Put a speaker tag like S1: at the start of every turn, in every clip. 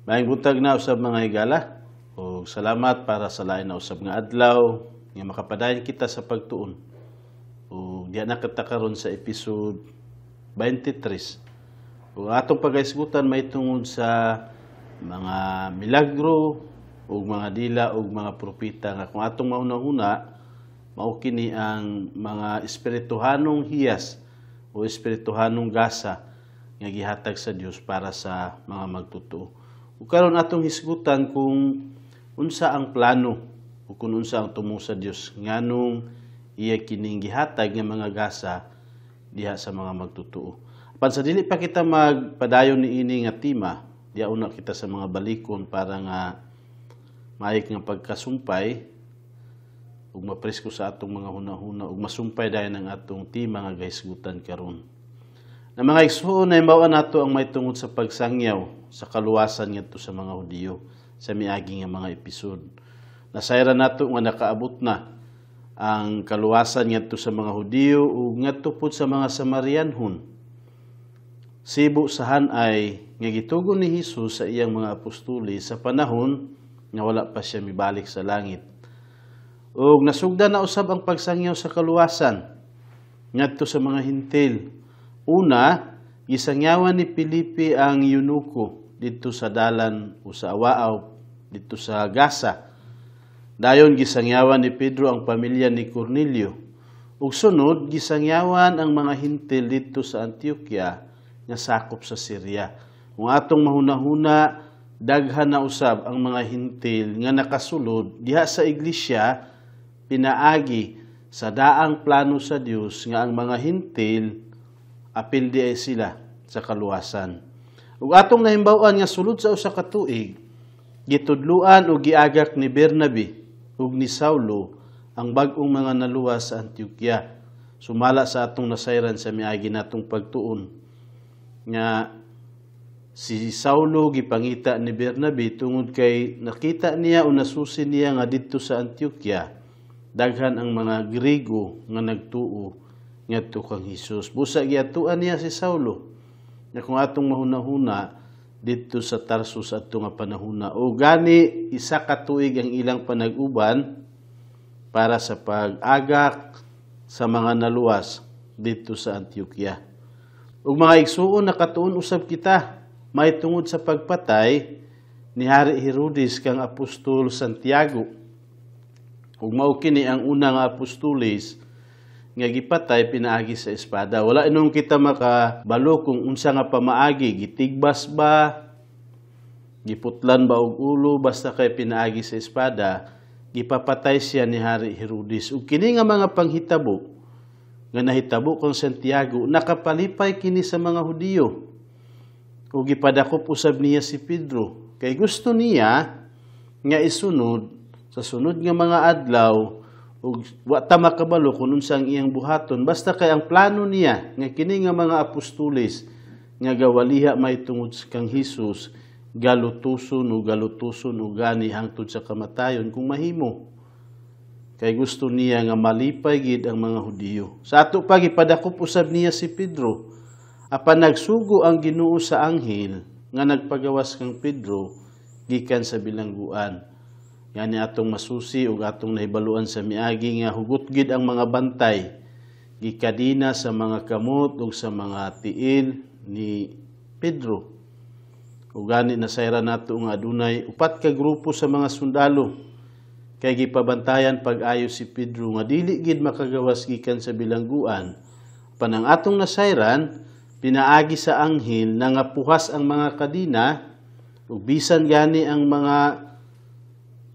S1: Maayong buntag na usab mga higala. O salamat para sa lain na usab nga adlaw nga makapadayon kita sa pagtuon. O diya na kita karon sa episode 23. O atong pagaisgutan may tungod sa mga milagro o mga dila o mga propeta nga kung atong mauna-una mao kini ang mga espirituhanong hiyas o espirituhanong gasa nga gihatag sa Dios para sa mga magtutuo. Ug karon atong hisgutan kung unsa ang plano o kung unsa ang tumo sa Dios nganong iya kining gihatag nga mga gasa diha sa mga magtutuo. Apan sa dili pa kita magpadayon niini nga tema, diha una kita sa mga balikon para nga maayik nga pagkasumpay ug mapresko sa atong mga hunahuna ug masumpay dayon ang atong tema nga gahisgutan karon. Na mga igsoon ay mao nato ang may tungod sa pagsangyaw sa kaluwasan ngadto sa mga Hudiyo sa miagi nga mga episode. Nasayra nato nga nakaabot na ang kaluwasan ngadto sa mga Hudiyo ug ngadto pud sa mga Samarianhon. Sibo sahan ay nga gitugon ni Hesus sa iyang mga apostoli sa panahon nga wala pa siya mibalik sa langit. Ug nasugdan na usab ang pagsangyaw sa kaluwasan ngadto sa mga Hintil. Una, gisangyawan ni Felipe ang eunuko dito sa dalan o sa Awaaw dito sa Gaza. Dayon gisangyawan ni Pedro ang pamilya ni Cornelio. Ug sunod gisangyawan ang mga Hintil dito sa Antioquia nga sakop sa Syria. Kung atong mahuna-huna, daghan na usab ang mga Hintil nga nakasulod diha sa iglesia pinaagi sa daang plano sa Dios nga ang mga Hintil apil di ay sila sa kaluwasan. Ug atong nahimbawan nga sulod sa usa ka tuig, gitudluan ug giagak ni Bernabe ug ni Saulo ang bag-ong mga naluwas sa Antioquia. Sumala sa atong nasayran sa miagi natong pagtuon nga si Saulo gipangita ni Bernabe tungod kay nakita niya o nasusi niya nga didto sa Antioquia daghan ang mga Griego nga nagtuo ngadto kang Hesus. Busa giatuan niya si Saulo nga kung atong mahuna-huna dito sa Tarsus adto nga panahona o gani isa ka tuig ang ilang panag-uban para sa pag-agak sa mga naluwas dito sa Antioquia. Ug mga igsuon nakatuon usab kita may tungod sa pagpatay ni Hari Herodes kang apostol Santiago. Ug mao kini ang una nga apostoles nga gipatay pinaagi sa espada. Wala inong kita makabalo kung unsa nga pamaagi, gitigbas ba, giputlan ba og ulo, basta kay pinaagi sa espada, gipapatay siya ni Hari Herodes. Ug kini nga mga panghitabo nga nahitabo kang Santiago, nakapalipay kini sa mga Hudiyo. Ug gipadakop usab niya si Pedro, kay gusto niya nga isunod sa sunod nga mga adlaw ug wa ta makabalo kung unsa ang iyang buhaton basta kay ang plano niya nga kini nga mga apostoles nga gawaliha may tungod kang Hesus galutuson o gani hangtod sa kamatayon kung mahimo. Kay gusto niya nga malipay gid ang mga Hudiyo. Sa ato pa gipadakop usab niya si Pedro apan nagsugo ang Ginoo sa anghel nga nagpagawas kang Pedro gikan sa bilangguan. Yani atong masusi ug atong nahibaluan sa miagi nga hugot gid ang mga bantay gikadina sa mga kamot ug sa mga tiil ni Pedro. Ug gani nasayra nato nga adunay upat ka grupo sa mga sundalo kay gipabantayan pag-ayo si Pedro nga dili gid makagawas gikan sa bilangguan. Panang atong nasayran pinaagi sa anghel na nga puhas ang mga kadina ug bisan gani ang mga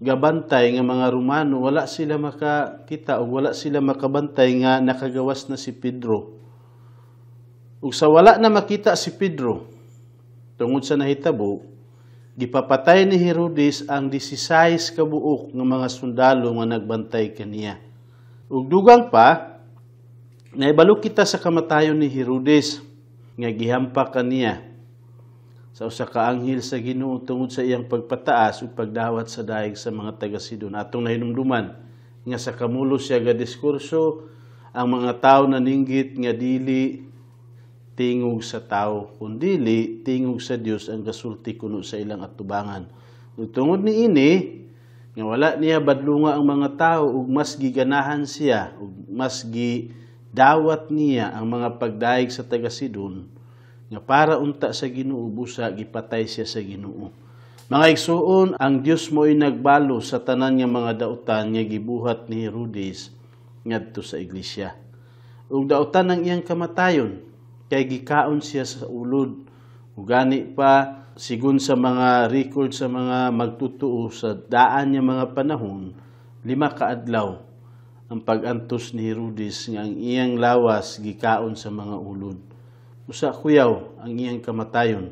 S1: gabantay nga mga Romano wala sila makakita o wala sila makabantay nga nakagawas na si Pedro. Ug sa wala na makita si Pedro tungod sa nahitabo, gipapatay ni Herodes ang 16 ka buok nga mga sundalo nga nagbantay kaniya. Ug dugang pa naibalo kita sa kamatayon ni Herodes nga gihampak kaniya sa usa ka anghel sa Ginoo tungod sa iyang pagpataas ug pagdawat sa daig sa mga taga-Sidon. Atong nahinumduman nga sa kamulo siya ga diskurso ang mga tawo naninggit nga dili tingog sa tao, kundili tingog sa Dios ang gasulti kuno sa ilang atubangan. Ug tungod niini nga wala niya badlunga ang mga tao ug mas giganahan siya ug mas gidawat niya ang mga pagdaig sa taga Sidon nga para unta sa Ginoo busa gipatay siya sa Ginoo. Mga igsuon, ang Dios mo'y nagbalo sa tanan nga mga dautan nga gibuhat ni Herodes ngadto sa iglesia. Ug dautan ang iyang kamatayon kay gikaon siya sa ulod. Ug gani pa sigun sa mga record sa mga magtutuo sa daan niya mga panahon, 5 ka adlaw ang pag-antos ni Herodes nga ang iyang lawas gikaon sa mga ulod. Usa kuyaw ang iyang kamatayon.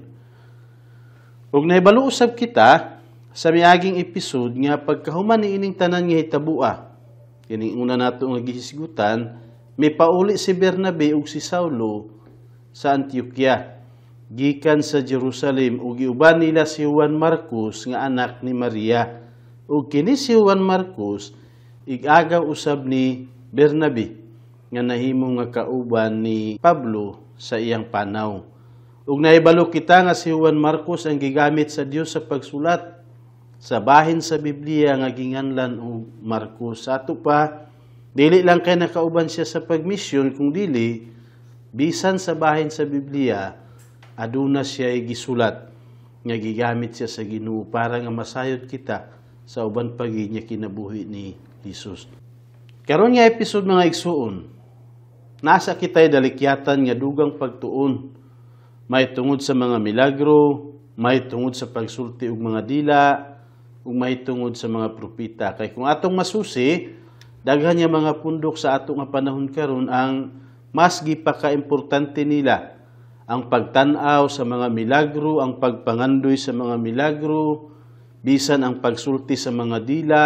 S1: Ug nahibalo usab kita sa miaging episode nga pagkahuman ni ining tanan nga hitabua. Kining una nato nga gihisgutan, may pauli si Bernabe ug si Saulo sa Antioquia gikan sa Jerusalem ug giuban nila si Juan Marcos nga anak ni Maria. Ug kini si Juan Marcos ig-agaw usab ni Bernabe nga nahimo nga kauban ni Pablo sa iyang panaw. Ug nahibalo kita nga si Juan Marcos ang gigamit sa Dios sa pagsulat sa bahin sa Biblia nga ginganlan og Marcos. Ato pa dili lang kay nakauban siya sa pagmisyon kung dili bisan sa bahin sa Biblia aduna siya gisulat nga gigamit siya sa Ginoo para nga masayod kita sa uban pagi niya kinabuhi ni Jesus. Karon nga episode mga igsuon, nasa kitay dalikyatan nga dugang pagtuon. May tungod sa mga milagro, may tungod sa pagsulti og mga dila, ug may tungod sa mga propeta. Kay kung atong masusi, daghan nga mga pundok sa ato nga panahon karon ang mas gipaka-importante nila ang pagtan-aw sa mga milagro, ang pagpangandoy sa mga milagro, bisan ang pagsulti sa mga dila,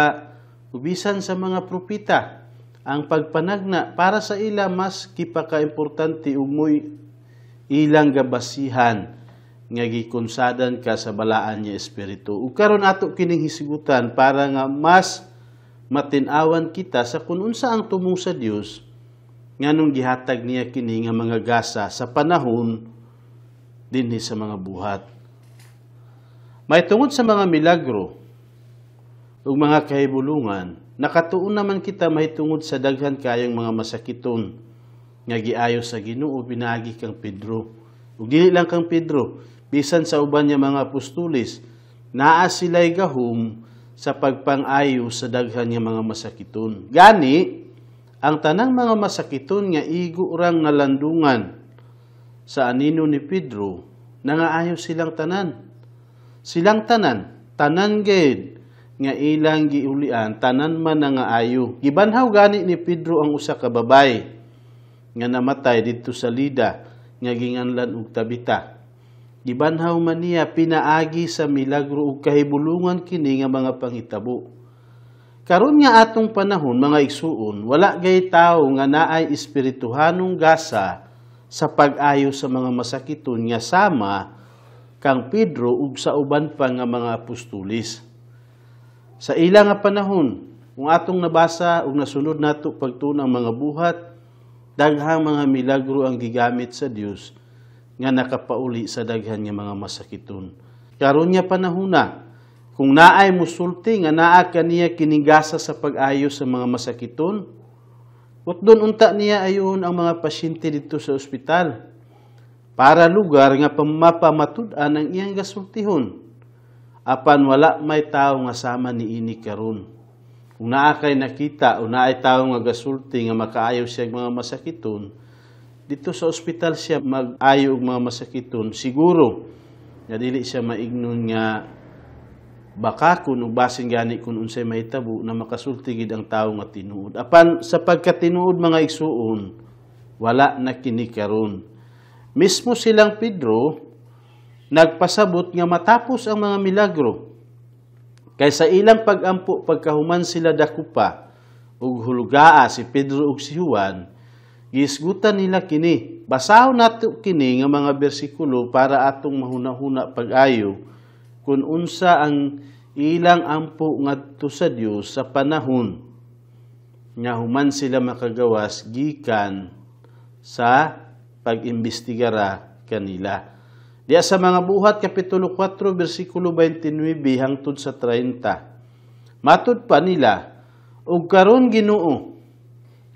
S1: o bisan sa mga propeta. Ang pagpanagna para sa ila mas gipaka-importante ug mo'y ilang gabasihan nga gikonsadan ka sa balaan niya espiritu. Ug karon ato kining hisigutan para nga mas matin-awan kita sa kun unsa ang tumong sa Dios nganong gihatag niya kini nga mga gasa sa panahon dinhi sa mga buhat. May tungod sa mga milagro ug mga kahibulungan, nakatuon naman kita may tungod sa daghan kayong mga masakiton nga giayo sa Ginoo pinaagi kang Pedro. Ug dili lang kang Pedro, bisan sa uban niya mga apostoles, naa sila'y gahom sa pagpang-ayo sa daghan nga mga masakiton. Gani, ang tanang mga masakiton nga igo rang nalandungan sa anino ni Pedro, nangaayo silang tanan. Silang tanan, tanan gayud nga ilang giulian, tanan man nangaayo. Gibanhaw gani ni Pedro ang usa ka babay nga namatay didto sa Lida nga ginganlan og Tabita. Gibanhaw man niya pinaagi sa milagro ug kahibulungan kini nga mga panghitabo. Karon nga atong panahon mga igsuon, wala gay tawo nga naay espirituhanong gasa sa pag-ayo sa mga masakiton nga sama kang Pedro ug sa uban pa nga mga apostoles. Sa ila nga panahon, kung atong nabasa ug nasunod nato pagtunang mga buhat, daghang mga milagro ang gigamit sa Dios nga nakapauli sa daghan nga mga masakiton. Karon nga panahona, kung naay musulti nga naa kaniya kinigasa sa pag-ayo sa mga masakiton, utdon unta niya ayon ang mga pasyente dito sa ospital para lugar nga mapamatud-an ang iyang gasultihon. Apan wala may tawo nga sama niini karon. Kung naa kay nakita o naay tawo nga gasulti nga makaayo siya mga masakiton, dito sa ospital siya mag-ayo og mga masakiton, siguro nga dili siya maignon nga baka kung basin gani kung unsay mahitabo na makasulti gid ang tawo nga tinuod. Apan sa pagkatinuod mga igsuon, wala na kini karon. Mismo silang Pedro nagpasabot nga matapos ang mga milagro, kay sa ilang pag-ampo pagkahuman sila dakupa ug hulugaa si Pedro ug si Juan, giisgutan nila kini. Basahon nato kini nga mga bersikulo para atong mahuna-huna pag-ayo kung unsa ang ilang ampo ngadto sa Dios sa panahon nga human sila makagawas gikan sa pag-imbestigara kanila. Diya sa mga buhat, Kapitulo 4, versikulo 29 hangtod sa 30. Matud pa nila, ug karon Ginoo,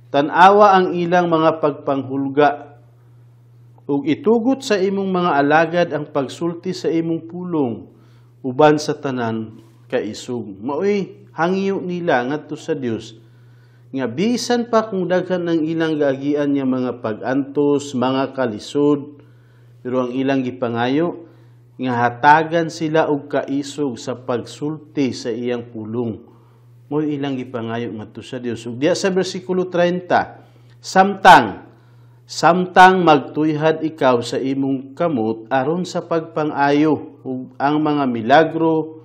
S1: tan-awa ang ilang mga pagpanghulga, ug itugot sa imong mga alagad ang pagsulti sa imong pulong, uban sa tanan kaisog. Maoy hangyo nila ngadto sa Dios, nga bisan pa kung daghan ang ilang gaagian niya mga pag-antos, mga kalisod, pero ang ilang gipangayo, nga hatagan sila og kaisog sa pagsulti sa iyang pulong. Mo ilang gipangayo ngadto sa Dios. Ug diya sa bersikulo 30, samtang magtuyhad ikaw sa imong kamot aron sa pagpangayo ug ang mga milagro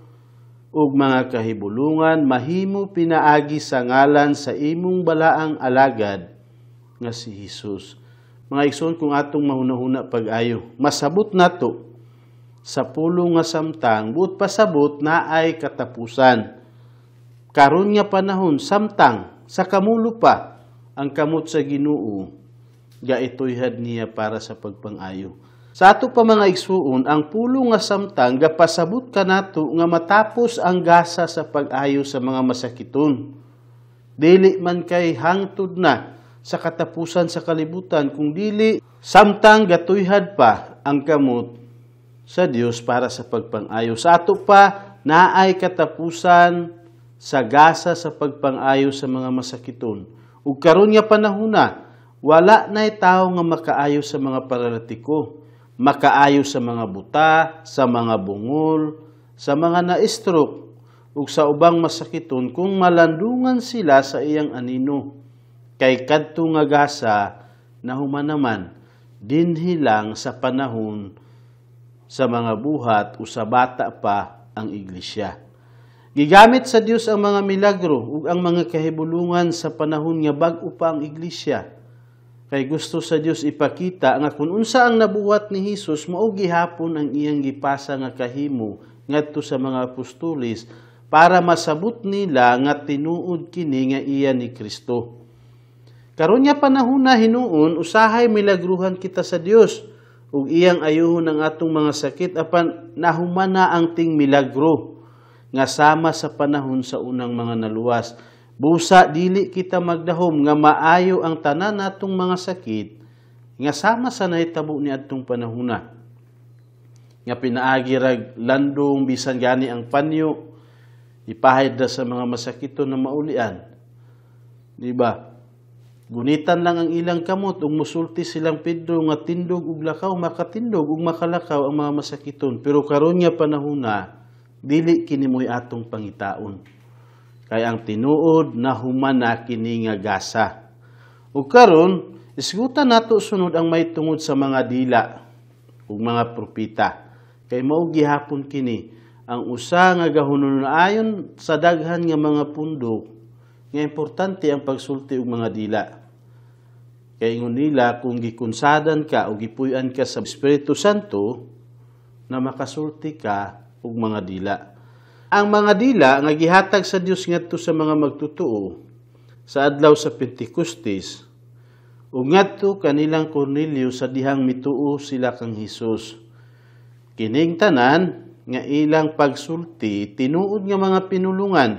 S1: ug mga kahibulungan mahimo pinaagi sa ngalan sa imong balaang alagad nga si Hesus. Mga igsoon, kung atong mahunahuna pag-ayo, masabot nato sa pulong nga samtang, buot pasabot na ay katapusan. Karon nga panahon, samtang, sa kamulo pa, ang kamot sa Ginoo, gaitoyhad niya para sa pagpangayo. Sa ato pa mga igsuon, ang pulong nga samtang, gapasabot ka nato nga matapos ang gasa sa pag-ayo sa mga masakiton. Dili man kay hangtod na, sa katapusan sa kalibutan, kung dili samtang gatuyhad pa ang kamot sa Dios para sa pagpangayo. Sa ato pa naay katapusan sa gasa sa pagpangayo sa mga masakiton. Ug karon nga panahona, wala na'y tawo nga makaayo sa mga paralitiko, makaayo sa mga buta, sa mga bungol, sa mga na-stroke, ug sa ubang masakiton kung malandungan sila sa iyang anino. Kay kadto nga gasa na humanaman dinhi lang sa panahon sa mga buhat o sa bata pa ang iglesia. Gigamit sa Dios ang mga milagro ug ang mga kahibulungan sa panahon nga bag-o pa ang iglesia. Kay gusto sa Dios ipakita nga kung unsa ang nabuhat ni Hesus mao gihapon ang iyang gipasa nga kahimo ngadto sa mga apostoles para masabot nila nga tinuod kini nga iya ni Kristo. Karon nga panahon na hinuon, usahay milagruhan kita sa Dios ug iyang ayuhon ang atong mga sakit apan nahumana ang ting milagro nga sama sa panahon sa unang mga naluwas. Busa dili kita magdahom nga maayo ang tanan natong mga sakit nga sama sa nahitabo ni adtong panahona. Nga pinaagi rag landong bisan gani ang panyo ipahid sa mga masakiton na maulian. Di ba? Gunitan lang ang ilang kamot ug musulti silang Pedro nga tindog ug lakaw makatindog ug makalakaw ang mga masakiton. Pero karon nga panahona dili kini moy atong pangitaon. Kay ang tinuod na humana kini nga gasa. Ug karon isgutan nato sunod ang may tungod sa mga dila ug mga propeta. Kay mao gihapon kini ang usa nga gahunonayon sa daghan nga mga pundok nga importante ang pagsulti og mga dila. Kaya ingon nila kung gikunsadan ka o gipuy-an ka sa Espiritu Santo na makasulti ka og mga dila. Ang mga dila nga gihatag sa Dios ngadto sa mga magtutuo sa adlaw sa Pentecostes ug ngadto kanilang Cornelio sa dihang mituo sila kang Hesus. Kining tanan nga ilang pagsulti tinuod nga mga pinulungan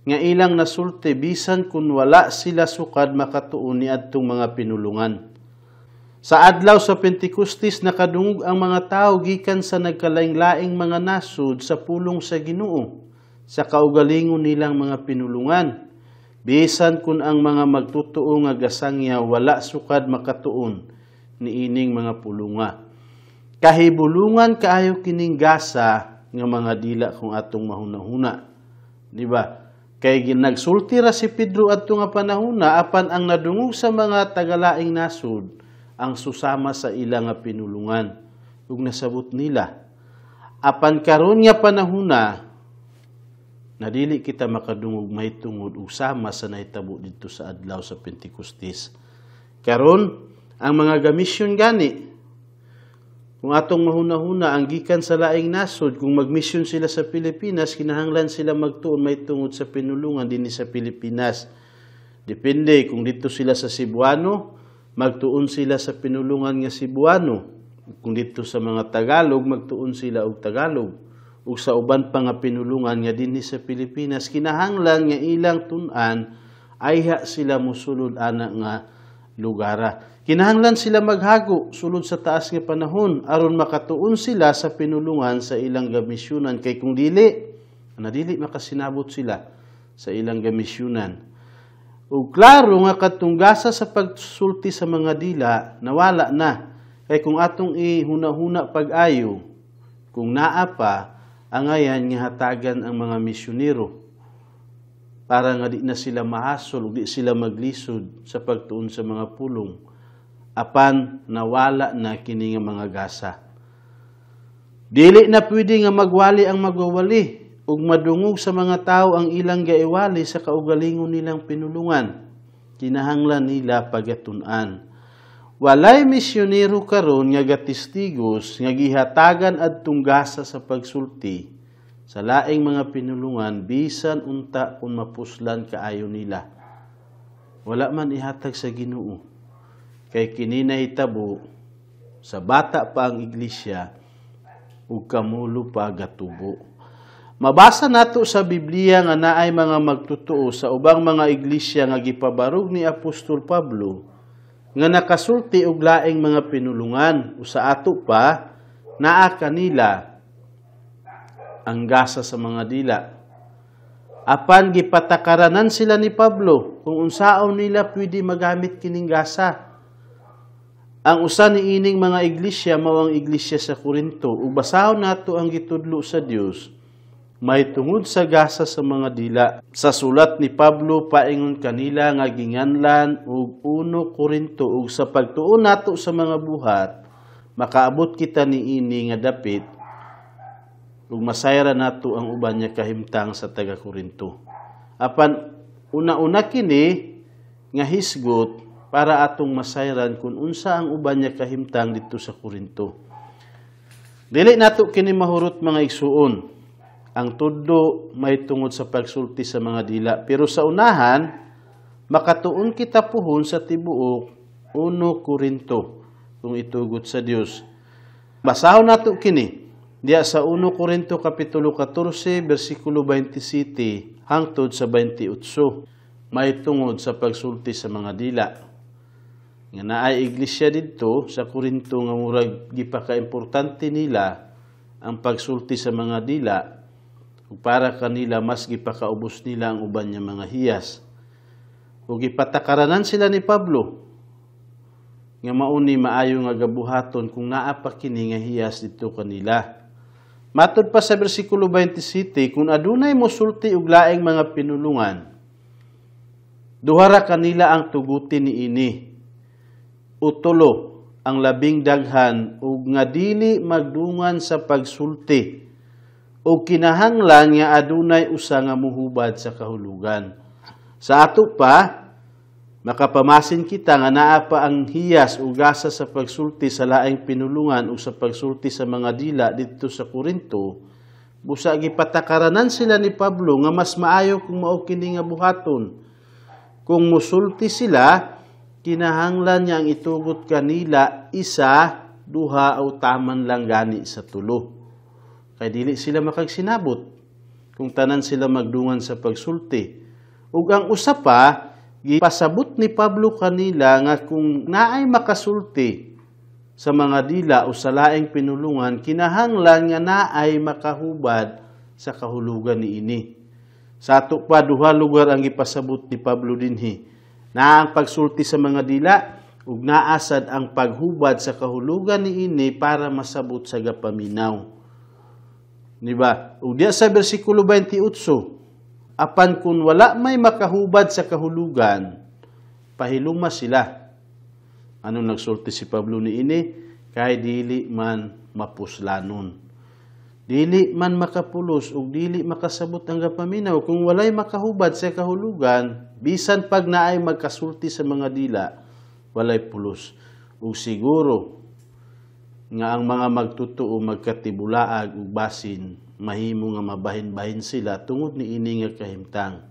S1: nga ilang nasulti bisan kun wala sila sukad makatuon ni adtong mga pinulungan. Sa adlaw sa Pentecostes nakadungog ang mga tawo gikan sa nagkalaing-laing mga nasud sa pulong sa Ginoo sa kaugalingon nilang mga pinulungan. Bisan kun ang mga magtutuo nga gasangya wala sukad makatuon ni ining mga pulunga. Kahibulungan kaayo kining gasa nga mga dila kung atong mahunahuna. Di ba? Kay ginagsulti ra si Pedro adto nga panahona apan ang nadungog sa mga tagalaing nasud ang susama sa ilang nga pinulungan ug nasabot nila. Apan karon nga panahona na dili kita makadungog mahitungod ug sama sa nahitabo didto sa adlaw sa Pentecostes. Karon ang mga gamisyon gani kung atong mahuna-huna ang gikan sa laing nasod, kung magmisyon sila sa Pilipinas, kinahanglan sila magtuon may tungod sa pinulungan din sa Pilipinas. Depende kung dito sila sa Cebuano, magtuon sila sa pinulungan nga Cebuano. Kung dito sa mga Tagalog, magtuon sila og Tagalog. Ug sa uban pa nga pinulungan nga dinhi sa Pilipinas, kinahanglan nga ilang tun-an ayha sila mosulod ana nga lugara. Kinahanglan sila maghago sulod sa taas nga panahon aron makatuon sila sa pinulungan sa ilang gamisyunan, kay kung dili makasinabot sila sa ilang gamisyunan. Ug klaro nga katunggasa sa pagsulti sa mga dila nawala na. Kay kung atong ihuna-huna pag-ayo, kung naa pa, angayan nga hatagan ang mga misyonero para nga di na sila mahasol, di sila maglisod sa pagtuon sa mga pulong, apan nawala na kini nga mga gasa. Dili na pwede nga magwali ang magwawali, ug madungog sa mga tao ang ilang gaiwali sa kaugalingon nilang pinulungan. Kinahanglan nila pagatun-an. Walay misyonero karon nga gatistigos nga gihatagan adtong gasa sa pagsulti sa laing mga pinulungan bisan unta kung mapuslan kaayo nila. Wala man ihatag sa Ginoo. Kay kini nahitabo sa bata pa ang iglesia ug kamulo pa gatubo. Mabasa nato sa Biblia nga naay mga magtutuo sa ubang mga iglesia nga gipabarog ni Apostol Pablo nga nakasulti og laing mga pinulungan. Usa ato pa naa kanila ang gasa sa mga dila. Apan gipatakaranan sila ni Pablo kung unsaon nila pwede magamit kining gasa. Ang usa ni ining mga iglesia mao ang iglesia sa Corinto. Ug basahon nato ang gitudlo sa Dios may tungod sa gasa sa mga dila. Sa sulat ni Pablo paingon kanila nga ginganlan og 1 Corinto, ug sa pagtuon nato sa mga buhat makaabot kita niini nga dapit ug masayra nato ang uban niya kahimtang sa taga Corinto. Apan una-una kini nga hisgot para atong masayran kung unsa ang uban niya kahimtang dito sa Corinto. Dili nato kini mahurot mga igsuon. Ang tudlo may tungod sa pagsulti sa mga dila. Pero sa unahan, makatuon kita puhon sa tibuok 1 Corinto kung itugot sa Dios. Basahon nato kini diya sa 1 Corinto kapitulo 14 bersikulo 27 hangtod sa 28. May tungod sa pagsulti sa mga dila. Nga naay iglesia didto sa Corinto nga murag gipaka-importante nila ang pagsulti sa mga dila. Para kanila mas gipakaubos nila ang uban niya mga hiyas. Ug gipatakaranan sila ni Pablo nga mauni maayo nga gabuhaton kung naa pa kini nga hiyas dito kanila. Matod pa sa bersikulo 27, kung adunay mosulti og laing mga pinulungan, duhara kanila ang tuguti niini. Utulo ang labing daghan ug nga dili magdungan sa pagsulti o kinahanglan nga adunay usa nga muhubad sa kahulugan. Sa ato pa, makapamasin kita nga naa pa ang hiyas o gasa sa pagsulti sa laing pinulungan o sa pagsulti sa mga dila dito sa Corinto. Busa gipatakaranan sila ni Pablo nga mas maayo kung mao kini nga buhaton. Kung musulti sila, kinahanglan niya ang itugot kanila isa, duha o taman lang gani sa tulo. Kay dili sila makagsinabot kung tanan sila magdungan sa pagsulti. Ug ang usa pa, gipasabot ni Pablo kanila nga kung naay makasulti sa mga dila o sa laing pinulungan, kinahanglan nga naay makahubad sa kahulugan niini. Sa ato pa, duha lugar ang gipasabot ni Pablo dinhi. Na ang pagsulti sa mga dila ug naasad ang paghubad sa kahulugan niini para masabot sa gapaminaw. Diba? O diya sa bersikulo 28, apan kung wala may makahubad sa kahulugan, pahiluma sila. Anong nagsulti si Pablo niini? Kay dili man mapuslanon. Dili man makapulos o dili makasabot ang gapaminaw. Kung walay makahubad sa kahulugan, bisan pag naay magkasulti sa mga dila, walay pulos. O siguro, nga ang mga magtutuo magkatibulaag ug basin mahimo nga mabahin-bahin sila tungod ni ini nga kahimtang.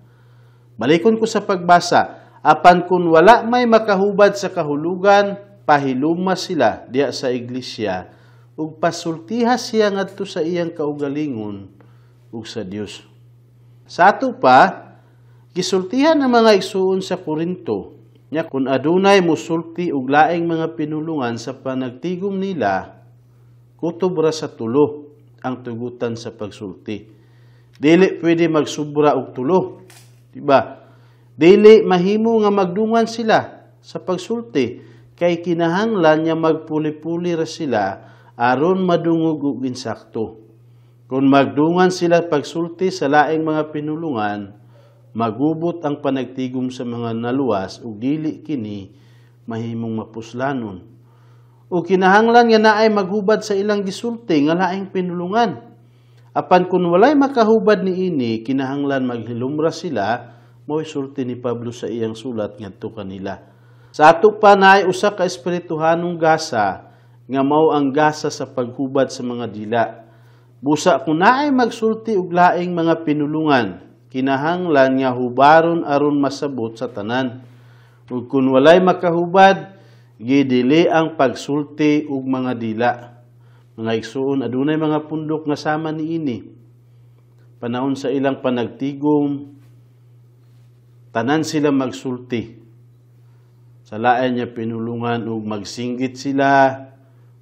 S1: Balikon ko sa pagbasa, Apan kun wala may makahubad sa kahulugan, pahiluma sila diya sa iglesia ug pasultiha siya ngadto sa iyang kaugalingon ug sa Dios. Sa ato pa, gisultihan ng mga igsuon sa Korinto nya kun adunay musulti og laing mga pinulungan sa panagtigom nila, kutob ra sa tulo ang tugutan sa pagsulti. Dili pwede magsubra og tulo, diba? Dili mahimo nga magdungan sila sa pagsulti kay kinahanglan nya magpuli-puli ra sila aron madungog og insakto. Kung magdungan sila pagsulti sa laing mga pinulungan, magubot ang panagtigom sa mga naluwas ug dili kini mahimong mapuslanon. O kinahanglan nga naay maghubad sa ilang gisulti nga laing pinulungan. Apan kung walay makahubad niini, kinahanglan maghilumra sila, mo'y sulti ni Pablo sa iyang sulat ngadto kanila. Sa ato pa naay usa ka espirituhanong gasa nga mao ang gasa sa paghubad sa mga dila. Busa kung naay magsulti og laing mga pinulungan, kinahanglan nga hubaron aron masabot sa tanan. Ug kung walay makahubad, gidili ang pagsulti og mga dila. Mga igsuon, adunay mga pundok nga sama niini. Panahon sa ilang panagtigom, tanan sila magsulti. Sa lain niya pinulungan ug magsinggit sila,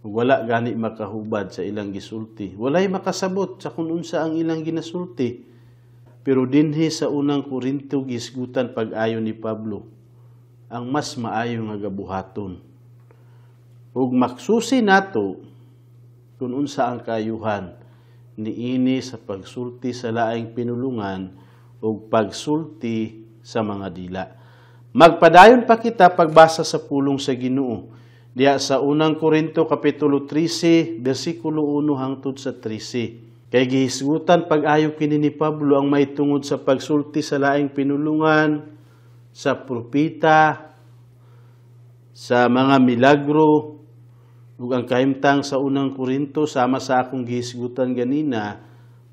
S1: ug wala gani makahubad sa ilang gisulti. Walay makasabot sa kung unsa ang ilang ginasulti. Pero dinhi sa unang Korinto gisgutan pag-ayo ni Pablo ang mas maayo nga gabuhaton. Ug maksusi nato kung unsa ang kayuhan niini sa pagsulti sa laing pinulungan ug pagsulti sa mga dila. Magpadayon pa kita pagbasa sa pulong sa Ginoo diya sa unang Korinto kapitulo 13 bersikulo 1 hangtod sa 13. Kay gihisgutan pag-ayo kini ni Pablo ang maitungod sa pagsulti sa laing pinulungan, sa propita, sa mga milagro, ug ang kahimtang sa unang Korinto sama sa akong gihisgutan ganina,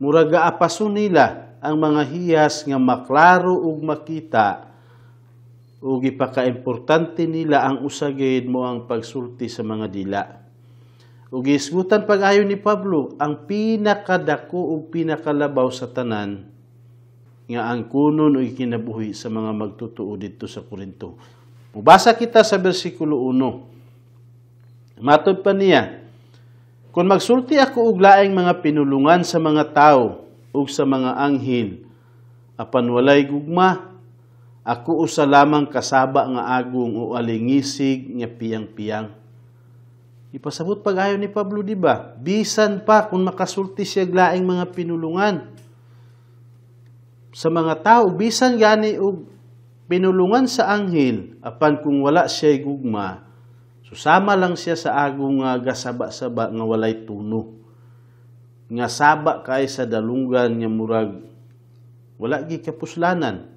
S1: murag gaapason nila ang mga hiyas nga maklaro ug makita ug ipakaimportante nila ang usagid mo ang pagsulti sa mga dila. Ug gihisgutan pag-ayo ni Pablo ang pinakadako ug pinakalabaw sa tanan nga ang kunon ug kinabuhi sa mga magtutuo dito sa Korinto. Mubasa kita sa bersikulo 1. Matod pa niya, kung magsulti ako og laing mga pinulungan sa mga tao ug sa mga anghel, apan walay gugma, ako usa lamang kasaba nga agong o alingisig nga piyang-piyang. Ipasabot pag-ayo ni Pablo, di ba? Bisan pa kung makasulti siya laing mga pinulungan sa mga tao, bisan gani og pinulungan sa anghel, apan kung wala siya gugma, susama lang siya sa agong gasaba-saba nga walay tuno. Nga saba kay sa dalunggan nga murag wala gi kapuslanan.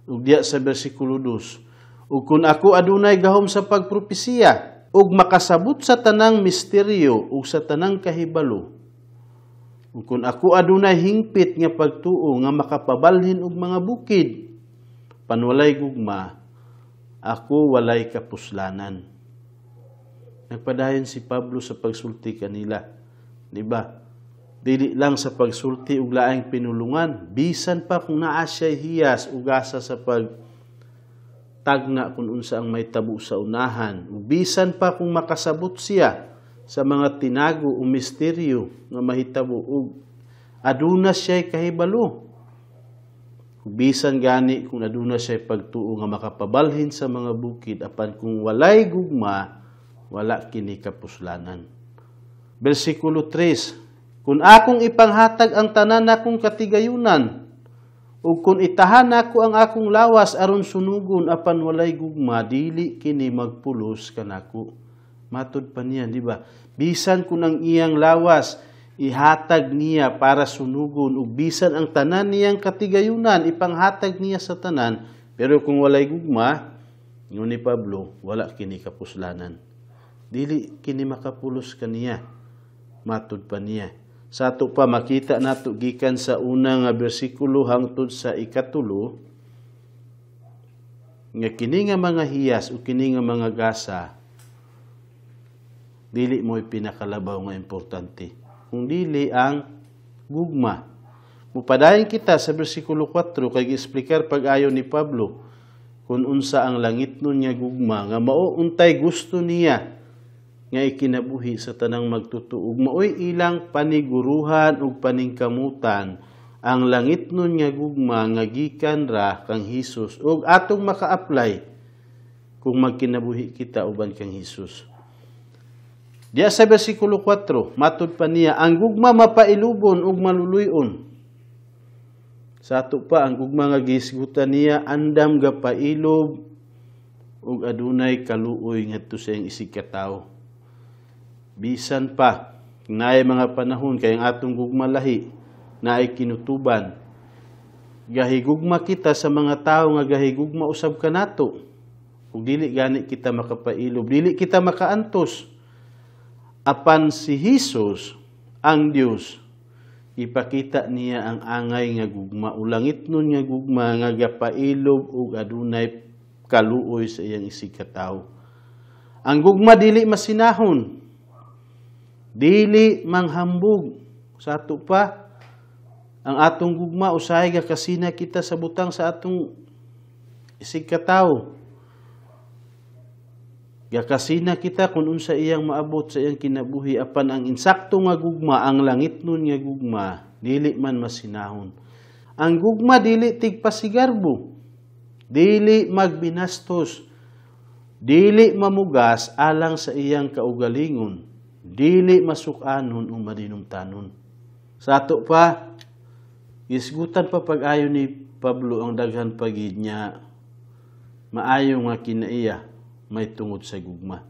S1: Ug diya sa bersikulo 2, ug kun ako adunay gahom sa pagpropesiya ug makasabot sa tanang misteryo ug sa tanang kahibalo, ug kun ako adunay hingpit nga pagtuo nga makapabalhin og mga bukid, panwalay gugma, ako walay kapuslanan. Nagpadayon si Pablo sa pagsulti kanila, di ba? Dili lang sa pagsulti og laing pinulungan, bisan pa kung naa siya hiyas ug asa sa pagtagna kung unsa ang may tabo sa unahan, ug bisan pa kung makasabot siya sa mga tinago o misteryo nga mahitabo ug aduna siya kahibalo. Ug bisan gani kung aduna siya pagtuo nga makapabalhin sa mga bukid, apan kung walay gugma, wala kini kapuslanan. Bersikulo 3, kung akong ipanghatag ang tanan akong katigayunan, ug kung itahan ako ang akong lawas aron sunugon apan walay gugma, dili kini magpulos kanako. Matod pa niya, di ba? Bisan kung ang iyang lawas ihatag niya para sunugon, ug bisan ang tanan niyang katigayunan ipanghatag niya sa tanan, pero kung walay gugma, ni Pablo, wala kini kapuslanan. Dili kini makapulos kaniya. Matod pa niya. Sa ato pa makita nato gikan sa unang bersikulo hangtod sa 3, nga kini nga mga hiyas o kini nga mga gasa dili mo pinakalabaw nga importante. Kung dili ang gugma. Mupadayon kita sa bersikulo 4 kay gi-explicar pag-ayo ni Pablo kung unsa ang langit nun nga gugma nga mao untay gusto niya nga ikinabuhi sa tanang magtutuog. Maoy ilang paniguruhan ug paningkamutan ang langit nun nga gugma nga gikan ra kang Hesus ug atong maka-apply kung magkinabuhi kita uban kang Hesus. Diya sa bersikulo 4, matud pa niya, ang gugma mapailubon ug maluluyon. Sa ato pa, ang gugma nga gisgutan niya, andam ga pailob ug adunay kaluoy ngadto sa iyang isig ka tawo. Bisan pa, naay mga panahon kay ang atong gugma lahi, naay kinutuban. Gahigugma kita sa mga tawo nga gahigugma usab kanato. Ug dili gani kita makapailob, dili kita makaantos. Apan si Hesus, ang Dios, ipakita niya ang angay nga gugma, ulangit nun nga gugma nga gapailob ug adunay kaluoy sa iyang isig ka tawo. Ang gugma dili masinahon, dili manghambog. Sa ato pa, ang atong gugma usahay gakasina kita sa butang sa atong isig ka tawo. Gakasina kita kung unsa iyang maabot sa iyang kinabuhi apan ang insakto nga gugma, ang langit nun nga gugma, dili man masinahon. Ang gugma dili tigpasigarbo, dili magbinastos, dili mamugas alang sa iyang kaugalingon, dili masukanon o madinumtanon. Sa ato pa, isgutan pa pag-ayo ni Pablo ang daghan pagid niya, maayo nga kinaiya, may tungod sa gugma.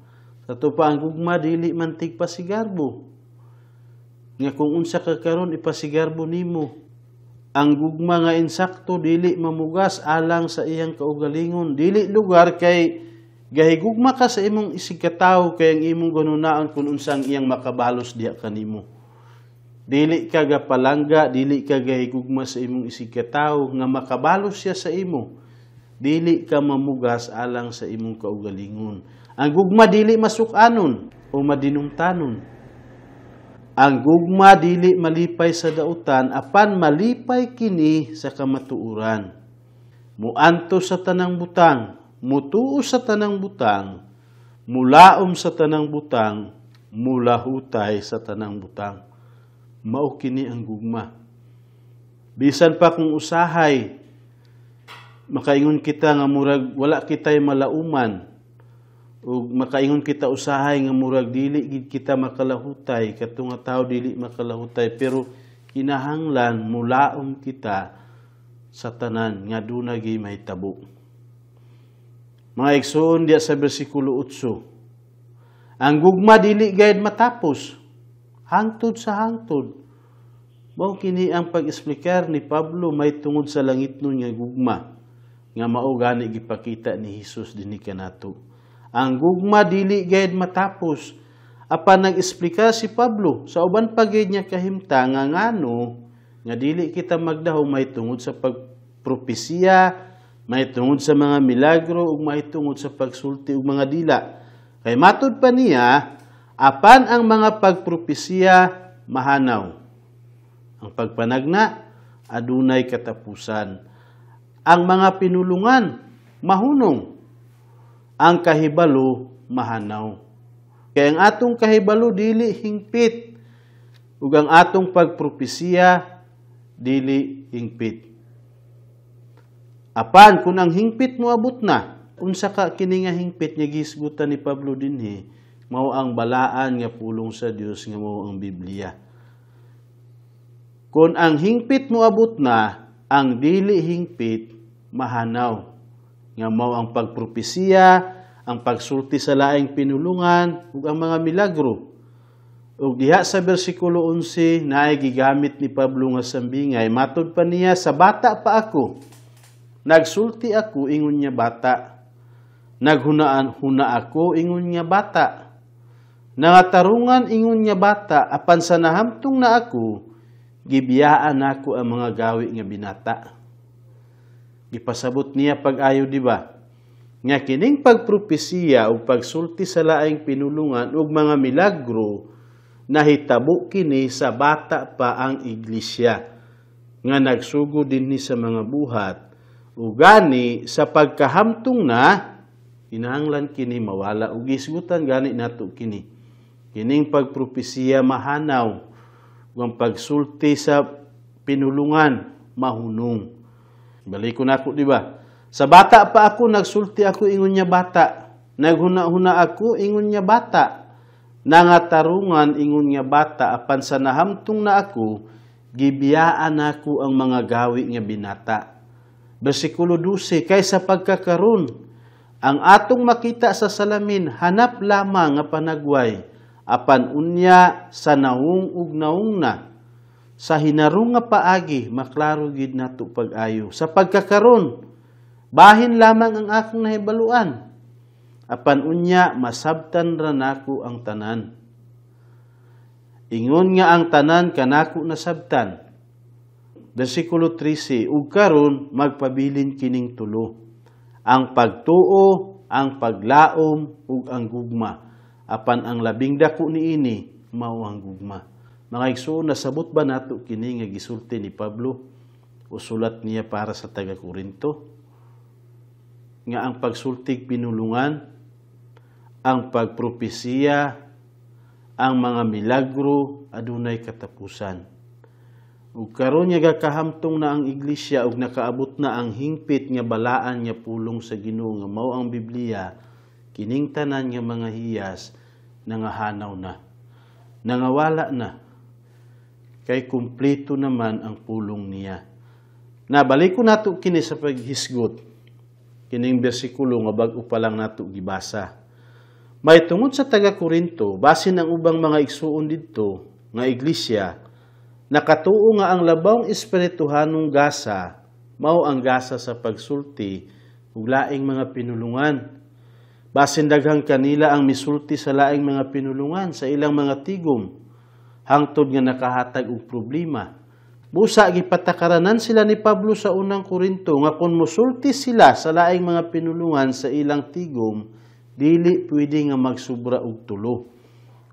S1: Sa to pa ang gugma dili man tigpasigarbo. Nga kung unsa ka karon ipasigarbo nimo. Ang gugma nga insakto dili mamugas alang sa iyang kaugalingon. Dili lugar kay gahigugma ka sa imong isig ka tawo kay ang imong ganunaon kung unsa ang iyang makabalos diha kanimo. Dili ka gapalangga, dili ka gahigugma sa imong isig ka tawo nga makabalos siya sa imo. Dili ka mamugas alang sa imong kaugalingon. Ang gugma dili masukanon o madinumtanon. Ang gugma dili malipay sa dautan apan malipay kini sa kamatuuran. Muanto sa tanang butang, mutuo sa tanang butang, mulaom sa tanang butang, mulahutay sa tanang butang. Mao kini ang gugma. Bisan pa kung usahay makaingon kita nga murag wala kitay malauman ug makaingon kita usahay nga murag dili gid kita makalahutay kadto nga tawo dili makalahutay pero kinahanglan mulaom kita sa tanan nga dunay mahitabo. Mga igsoon diya sa bersikulo 8. Ang gugma dili gayud matapos hangtod sa hangtod. Mao kini ang pag-explicar ni Pablo may tungod sa langit nun nga gugma. Nga mao gani gipakita ni Hesus dinhi kanato. Ang gugma dili gayud matapos. Apan nag-explika si Pablo sa uban pa gayud niya kahimta nga ngano nga dili kita magdaho may tungod sa pagpropesiya, may tungod sa mga milagro ug may tungod sa pagsulti ug mga dila. Kay matud pa niya apan ang mga pagpropesiya mahanaw. Ang pagpanagna adunay katapusan. Ang mga pinulungan, mahunong. Ang kahibalo, mahanaw. Kaya ang atong kahibalo, dili hingpit. Ug ang atong pagpropesiya, dili hingpit. Apan, kung ang hingpit mo abot na, unsa ka kini nga hingpit nga gisgutan ni Pablo dinhi, mao ang balaan nga pulong sa Dios nga mao ang Biblia. Kung ang hingpit mo abot na, ang dili hingpit, mahanaw. Nga mao ang pagpropesiya, ang pagsulti sa laing pinulungan, ug ang mga milagro. Ug diha sa bersikulo 11, naay gigamit ni Pablo nga sambingay, matud pa niya, sa bata pa ako. Nagsulti ako, ingon niya bata. Naghunaan-huna ako, ingon niya bata. Nangatarungan, ingon niya bata. Apan sa nahamtong na ako, gibiyaan ako ang mga gawi nga binata. Gipasabot niya pag-ayo, di ba? nga kining pagpropesiya ug pagsulti sa laing pinulungan ug mga milagro nahitabo kini sa bata pa ang iglesia nga nagsugo dinhi sa mga buhat ug gani sa pagkahamtong na kinahanglan kini mawala ug gisgutan gani nato kini kining pagpropesiya mahanaw ug ang pagsulti sa pinulungan mahunong. Balik ko na ako, di ba? Sa bata pa ako, nagsulti ako ingon niya bata. Naghuna-huna ako ingon niya bata. Nangatarungan ingon niya bata. Apan sa nahamtong na ako, gibiyaan ako ang mga gawi nga binata. Bersikulo 12, kaysa pagkakaroon, ang atong makita sa salamin, hanap lamang nga panagway. Apan unya sa naung ug naung na. Sa hinarong nga paagi, maklaro gid nato pag-ayo. Sa pagkakaron, bahin lamang ang akong nahibaluan. Apan unya, masabtan ra nako ang tanan. Ingon nga ang tanan kanako nasabtan. Versikulo 13, ug karon magpabilin kining tulo. Ang pagtuo, ang paglaom, ug ang gugma. Apan ang labing dako niini, mao ang gugma. Mga igsoon, nasabot ba nato kini nga gisulti ni Pablo o sulat niya para sa taga-Korinto? Nga ang pagsultig pinulungan, ang pagpropesiya, ang mga milagro, adunay katapusan. Ug karon nga gakahamtong na ang iglesia ug nakaabot na ang hingpit nga balaan nga pulong sa Ginoo nga mao ang Biblia, kining tanan nga mga hiyas nangahanaw na, nangawala na. Kay kumpleto naman ang pulong niya. Nabalik ko nato kini sa paghisgot. Kining bersikulo nga bag-o pa lang nato gibasa. May tungod sa taga-Korinto, basin ang ubang mga igsuon didto nga iglesia, nakatuo nga ang labawng espirituhanong gasa, mao ang gasa sa pagsulti ug laing mga pinulungan. Basin daghang kanila ang misulti sa laing mga pinulungan sa ilang mga tigom. Hangtod nga nakahatag og problema. Busa gipatakaranan sila ni Pablo sa unang Korinto nga kung musulti sila sa laing mga pinulungan sa ilang tigom, dili pwede nga magsubra og tulo.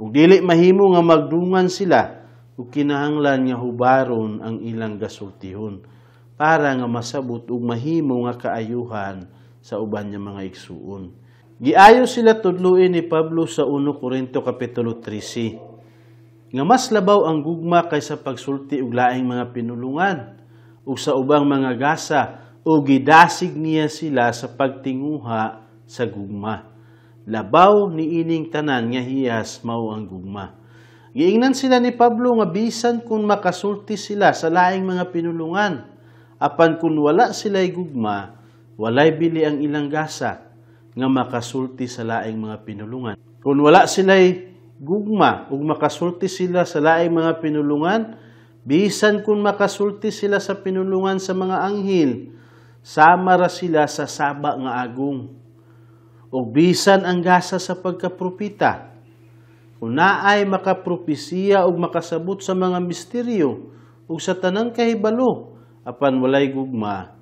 S1: Ug dili mahimo nga magdungan sila ug kinahanglan nga hubaron ang ilang gasultihon para nga masabot ug mahimo nga kaayuhan sa uban nga mga igsuon. Giayo sila tudluin ni Pablo sa 1 Korinto kapitulo 13. Nga mas labaw ang gugma kaysa pagsulti og laing mga pinulungan ug sa ubang mga gasa ug gidasig niya sila sa pagtinguha sa gugma. Labaw ni ining tanan nga hiyas mao ang gugma. Giingnan sila ni Pablo nga bisan kung makasulti sila sa laing mga pinulungan, apan kung wala sila'y gugma, walay bili ang ilang gasa nga makasulti sa laing mga pinulungan. Kung wala sila'y gugma ug makasulti sila sa laing mga pinulungan, bisan kung makasulti sila sa pinulungan sa mga anghel, sama ra sila sa saba nga agong. Ug bisan ang gasa sa pagkapropita, kung naay makapropesiya ug makasabot sa mga misteryo ug sa tanang kahibalo, apan walay gugma,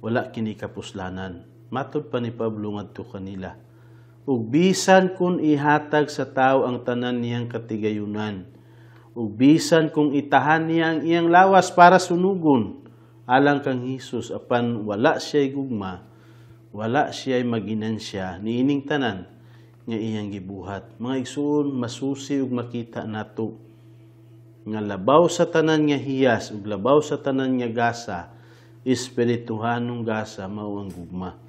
S1: wala kini kapuslanan. Matod pa ni Pablo ngadto kanila. Ug bisan kung ihatag sa tao ang tanan niyang katigayunan, ug bisan kung itahan niya ang iyang lawas para sunugon, alang kang Hesus, apan wala siya'y gugma, wala siya'y maginansya, niining tanan nga iyang gibuhat. Mga igsuon, masusi ug makita nato nga labaw sa tanan nga hiyas ug labaw sa tanan nga gasa, espirituhanong gasa mao ang gugma.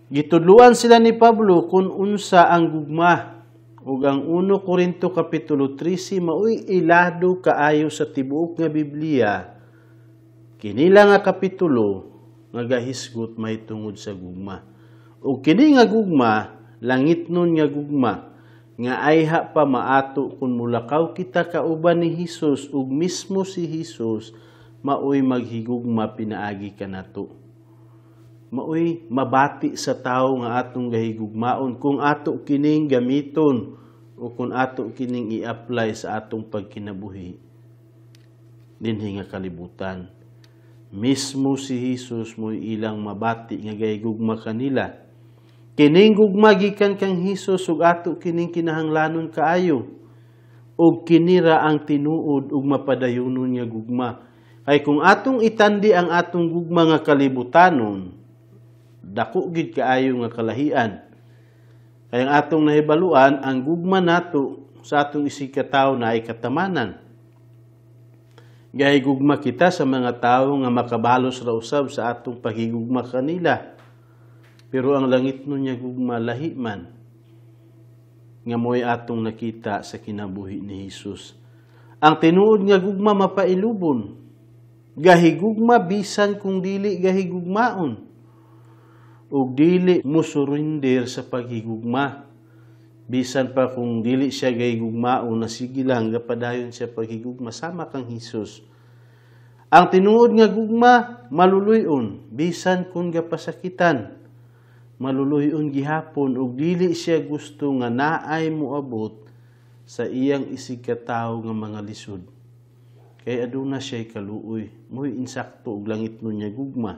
S1: Gitudluan sila ni Pablo kung unsa ang gugma ug ang 1 Korinto kapitulo 13 maoy ilado kaayo sa tibuok nga Biblia. Kinila nga kapitulo nga gahisgot may tungod sa gugma. Ug kini nga gugma, langitnon nga gugma nga ayha pa maato kung mulakaw kita kauban ni Hesus ug mismo si Hesus maoy maghigugma pinaagi kanato. Maoy mabati sa tao nga atong gahigugmaon kung ato kining gamiton o kung ato kining i-apply sa atong pagkinabuhi dinhi nga kalibutan. Mismo si Jesus mo ilang mabati nga gayugma kanila. Kining gugma gikan kang Jesus ug ato kining kinahanglanon kaayo. Ug kinira ang tinuod ug mapadayunon nga gugma. Kay kung atong itandi ang atong gugma nga kalibutanon, dako gid kaayo nga kalahian. Kay ang atong nahibaluan, ang gugma nato sa atong isig katawo na ay katamanan. Gahigugma kita sa mga tao nga makabalos ra usab sa atong paghigugma kanila. Pero ang langit nun niya gugma lahi man nga mo'y atong nakita sa kinabuhi ni Jesus. Ang tinuod nga gugma mapailubon. Gahigugma bisan kung dili gahigugmaon. Ug dili mo surrender sa paghigugma. Bisan pa kung dili siya gahigugmaon na sige lang gapadayon siya paghigugma sama kang Jesus. Ang tinuod nga gugma maluluyon bisan kung gapasakitan. Maluluyon gihapon ug dili siya gusto nga naay moabot sa iyang isig katawo nga mga lisod. Kay aduna siya kaluoy, mo'y insakto og langit nun nga gugma.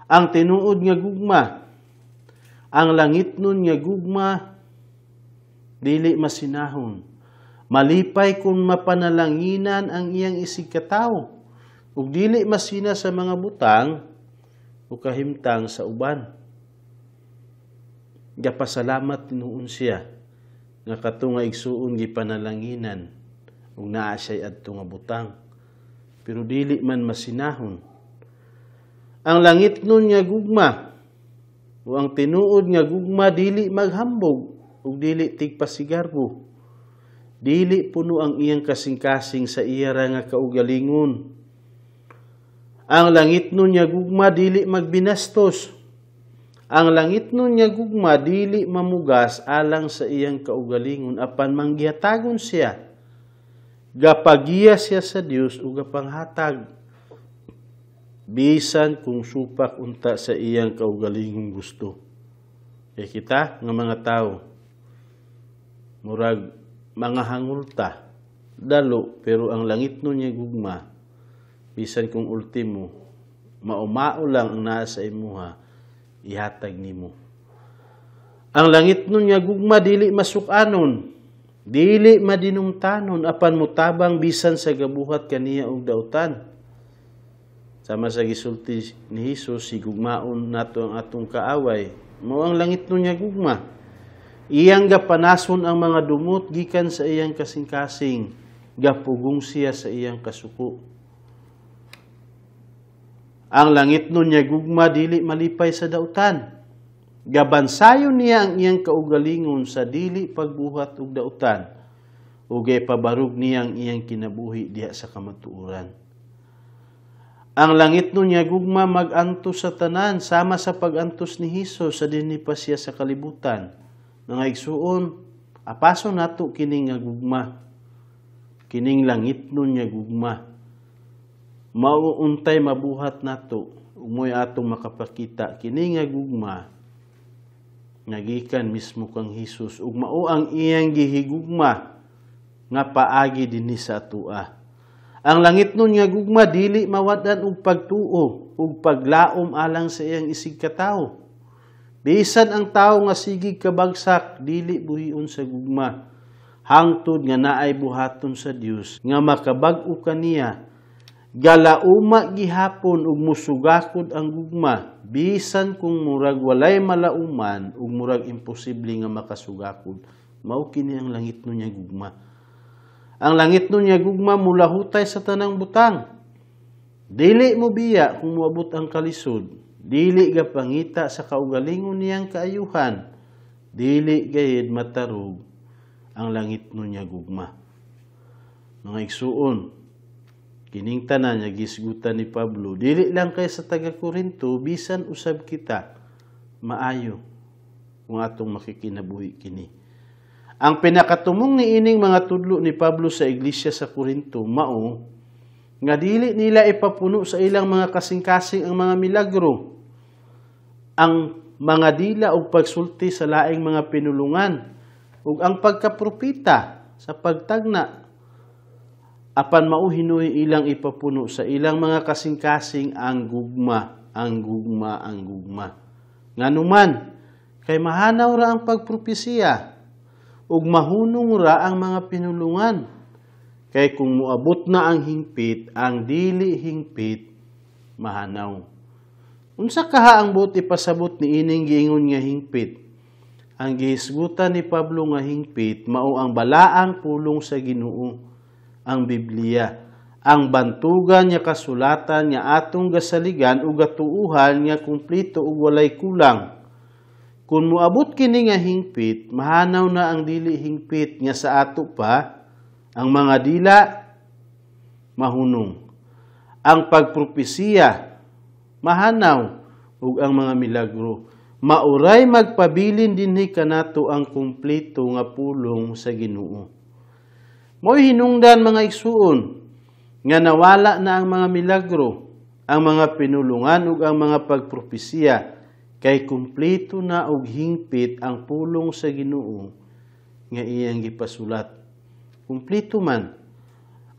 S1: Ang tinuod nga gugma, ang langit nun nga gugma dili masinahon. Malipay kung mapanalanginan ang iyang isig katawo ug dili masina sa mga butang o kahimtang sa uban. Gapasalamat tinuon siya nga kato nga igsuon gipanalanginan ug naa siya adto nga butang. Pero dili man masinahon. Ang langit nun nga gugma o ang tinuod nga gugma dili maghambog ug dili tigpasigarbo. Dili puno ang iyang kasing-kasing sa iya ra nga kaugalingon. Ang langit nun nga gugma dili magbinastos. Ang langit nun nga gugma dili mamugas alang sa iyang kaugalingon apan manggihatagon siya. Gapagiya siya sa Dios ug gapanghatag. Bisan kung supak unta sa iyang kaugalingon gusto. Kaya kita nga mga tao murag mga hangulta, dalo, pero ang langit nun niya gugma, bisan kung ultimo, maumao lang ang nasa imuha, ihatag nimo. Ang langit nun niya gugma, dili masukanon, dili madinungtanon, apan mutabang bisan sa gabuhat kaniya og dautan. Sama sa gisulti ni Jesus, sigugmaon nato ang atong kaaway, mao ang langit nun niya gugma. Iyang gapanason ang mga dumot gikan sa iyang kasing-kasing, gapugong siya sa iyang kasuko. Ang langit nun niya gugma dili malipay sa dautan. Gabansayon niya ang iyang kaugalingon sa dili pagbuhat og dautan, ug pabarog niya ang iyang kinabuhi diha sa kamatuoran. Ang langit nun niya gugma mag-antos sa tanan sama sa pag-antos ni Jesus sa dinhi pa siya sa kalibutan. Mga igsuon, apaso nato kining nga gugma. Kining langit nun nga gugma. Mauuntay mabuhat nato, umoy atong makapakita kining nga gugma. Nagikan mismo kang Jesus ug mao ang iyang gihigugma nga paagi dinhi sa atua. Ang langit nun nga gugma dili mawad-an og pagtuo ug paglaom alang sa iyang isig katawo. Bisan ang tao nga sigig kabagsak, dili buhion sa gugma. Hangtod nga naay buhaton sa Dios, nga makabag-o kaniya. Galauma gihapon ug musugakod ang gugma, bisan kung murag walay malauman ug murag imposible nga makasugakod. Mao kini ang langit nun nga gugma. Ang langit nun nga gugma mulahutay sa tanang butang. Dili mo biya kung moabot ang kalisod. Dili gapangita sa kaugalingon niyang kaayuhan, dili gayud matarog ang langit nun niya gugma. Mga igsuon, kining tanan nga gisgutan ni Pablo, dili lang kay sa taga-Korinto, bisan usab kita maayo kung atong makikinabuhi kini. Ang pinakatumong ni ining mga tudlo ni Pablo sa iglesia sa Korinto mao nga dili nila ipapuno sa ilang mga kasing-kasing ang mga milagro, ang mga dila o pagsulti sa laing mga pinulungan, ug ang pagkapropita sa pagtagna, apan mauhinoy ilang ipapuno sa ilang mga kasing-kasing ang gugma. Nganuman, kay mahanaw ra ang pagpropesiya, ug mahunong ra ang mga pinulungan. Kay kung muabot na ang hingpit, ang dili hingpit, mahanaw. Unsa kaha ang buot ipasabot ni ining giingon nga hingpit? Ang gihisgutan ni Pablo nga hingpit, mao ang balaang pulong sa Ginoo, ang Biblia. Ang bantugan nga kasulatan nga atong gasaligan ug gatuuhan nga kumpleto ug walay kulang. Kung muabot kini nga hingpit, mahanaw na ang dili hingpit nga sa ato pa, ang mga dila mahunong. Ang pagpropesiya mahanaw ug ang mga milagro. Mauray magpabilin dinhi kanato ang kumpleto nga pulong sa Ginoo. Mo'y hinungdan mga igsuon nga nawala na ang mga milagro, ang mga pinulungan ug ang mga pagpropesiya, kay kumpleto na og hingpit ang pulong sa Ginoo nga iyang gipasulat. Kumpleto man.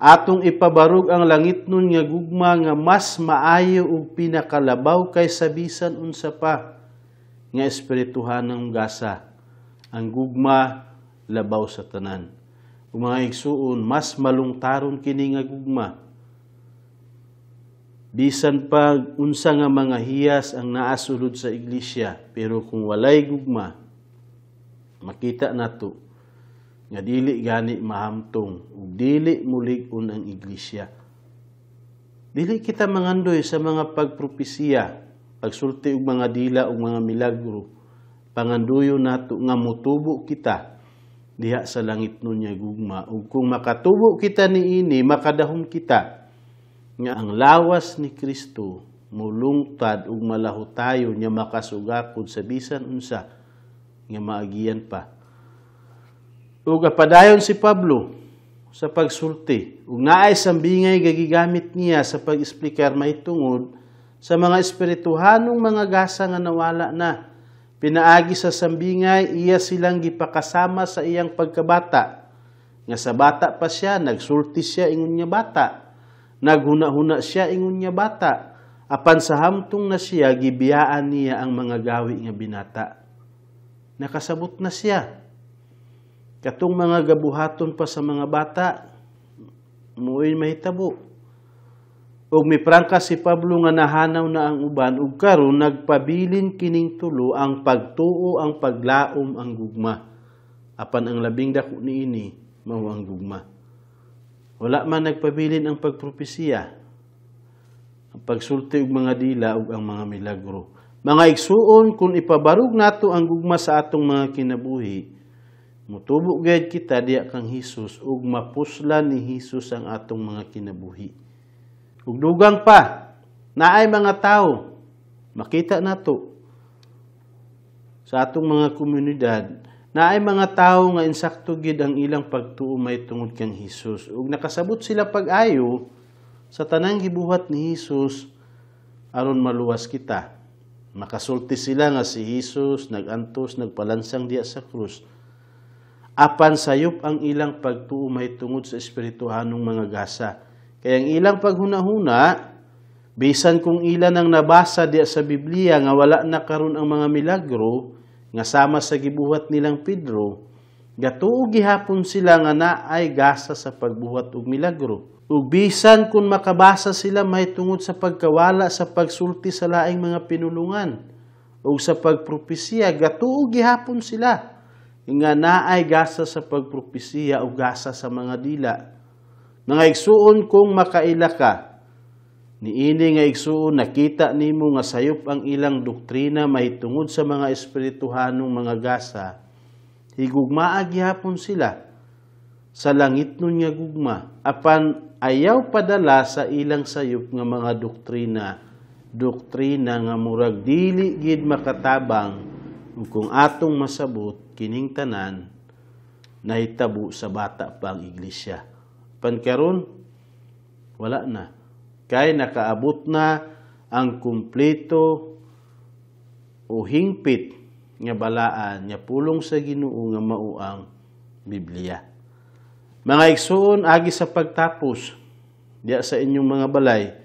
S1: Atong ipabarog ang langit nun nga gugma nga mas maayo ug pinakalabaw kaysa bisan unsa pa nga espirituhanong gasa. Ang gugma labaw sa tanan. Ug mga igsuon, mas malungtaron kini nga gugma. Bisan pa unsa nga mga hiyas ang naasulod sa iglesia, pero kung walay gugma, makita nato nga dili gani mahamtong ug dili mulig-on ang iglesia. Dili kita mangandoy sa mga pagpropesiya, pagsulti og mga dila ug mga milagro. Panganduyo nato nga motubo kita diha sa langit nun nga gugma, ug kung makatubo kita niini, makadahom kita nga ang lawas ni Kristo mulungtad ug malahutayon nga makasugakod sa bisan unsa nga maagiyan pa. Ug apadayon si Pablo sa pagsulti. Ug naay sambingay gagigamit niya sa pag-esplikar mahitungod sa mga espirituhanong mga gasa nga nawala na. Pinaagi sa sambingay, iya silang gipakasama sa iyang pagkabata. Nga sa bata pa siya, nagsulti siya ingon niya bata. Naghuna-huna siya ingon niya bata. Apan sa hamtong na siya, gibiyaan niya ang mga gawi nga binata. Nakasabot na siya. Katong mga gabuhaton pa sa mga bata, muoy mahitabo. Ug miprangka si Pablo nga nahanaw na ang uban, ug karon nagpabilin kining tulo ang pagtuo, ang paglaom, ang gugma. Apan ang labing dako niini mao ang gugma. Wala man nagpabilin ang pagpropesiya, ang pagsulti og mga dila ug ang mga milagro. Mga igsuon, kung ipabarog nato ang gugma sa atong mga kinabuhi, mutubo gayud kita diya kang Hesus ug mapuslan ni Hesus ang atong mga kinabuhi. Ug dugang pa, naay mga tao, makita nato sa atong mga komunidad, naay mga tao nga insakto gid ang ilang pagtuo may tungod kang Hesus ug nakasabot sila pag-ayo sa tanang gibuhat ni Hesus aron maluwas kita. Makasulti sila nga si Hesus nagantos nagpalansang diya sa krus. Apan sayop ang ilang pagtuo may tungod sa espirituhanong mga gasa. Kaya ang ilang paghuna-huna, bisan kung ilan ang nabasa diya sa Biblia nga wala na karon ang mga milagro, nga sama sa gibuhat nilang Pedro, gatuo gihapon sila nga naay gasa sa pagbuhat og milagro. Ug bisan kung makabasa sila may tungod sa pagkawala sa pagsulti sa laing mga pinulungan ug sa pagpropesiya, gatuo gihapon sila nga naay gasa sa pagpropesiya o gasa sa mga dila. Mga igsuon, kung makaila ka, niini nga igsuon, nakita nimo nga sayop ang ilang doktrina mahitungod sa mga espirituhanong mga gasa, higugmaa gihapon sila sa langit nun nga gugma, apan ayaw padala sa ilang sayop nga mga doktrina nga murag dili gid makatabang kung atong masabot kining tanan nahitabo sa bata pa ang iglesia. Pankaron wala na. Kay nakaabot na ang kumpleto o hingpit nga balaan nga pulong sa Ginoo nga mao ang Biblia. Mga igsoon, agi sa pagtapos, diya sa inyong mga balay,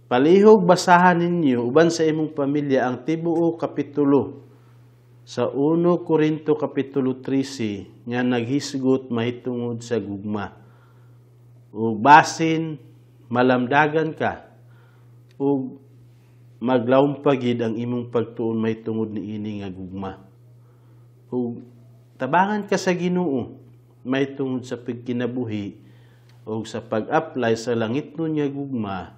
S1: palihog basahan ninyo, uban sa imong pamilya, ang tibuo kapitulo sa 1 Corinto kapitulo 13, nga naghisgot mahitungod sa gugma. O basin, malamdagan ka, o maglawmpagid ang imong pagtuon mahitungod ni ini nga gugma. O tabangan ka sa Ginoo, may tungod sa pagkinabuhi o sa pag-apply sa langit nun nga gugma,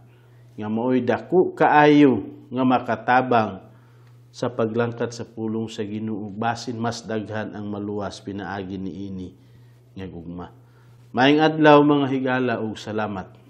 S1: nga maoy dako kaayo nga makatabang sa paglangkat sa pulong sa Ginoo, basin mas daghan ang maluwas pinaagi ni ini nga gugma. Maayong adlaw mga higala ug salamat.